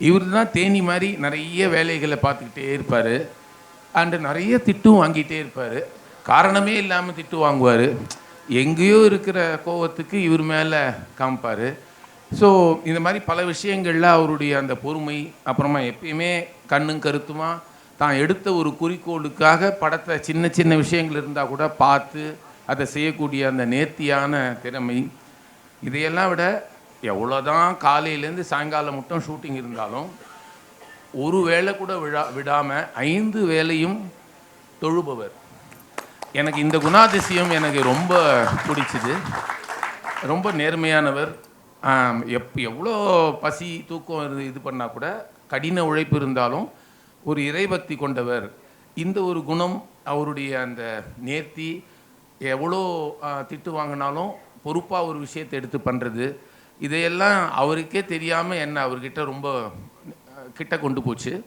இவர் தான் தேனி மாதிரி நிறைய வேலைகளை பார்த்துக்கிட்டே இருப்பார். அண்டு நிறைய திட்டும் வாங்கிட்டே இருப்பார். காரணமே இல்லாமல் திட்டு வாங்குவார். எங்கேயோ இருக்கிற கோவத்துக்கு இவர் மேலே காமிப்பார். ஸோ இந்த மாதிரி பல விஷயங்களில் அவருடைய அந்த பொறுமை, அப்புறமா எப்பயுமே கண்ணும் கருத்துமா தான் எடுத்த ஒரு குறிக்கோளுக்காக படத்தை சின்ன சின்ன விஷயங்கள் இருந்தால் கூட பார்த்து அதை செய்யக்கூடிய அந்த நேர்த்தியான திறமை, இதையெல்லாம் விட எவ்வளோதான் காலையிலேருந்து சாயங்காலம் மட்டும் ஷூட்டிங் இருந்தாலும் ஒரு வேளை கூட விடாமல் 5 வேளையும் தொழுபவர். எனக்கு இந்த குணாதிசயம் எனக்கு ரொம்ப பிடிச்சிது. ரொம்ப நேர்மையானவர். எவ்வளோ பசி தூக்கம் இது பண்ணால் கூட கடின உழைப்பு இருந்தாலும் ஒரு இறைபக்தி கொண்டவர். இந்த ஒரு குணம், அவருடைய அந்த நேர்த்தி, எவ்வளோ திட்டு வாங்கினாலும் பொறுப்பாக ஒரு விஷயத்தை எடுத்து பண்ணுறது, இதையெல்லாம் அவருக்கே தெரியாமல் என்ன அவர்கிட்ட ரொம்ப கிட்ட கொண்டு போச்சு.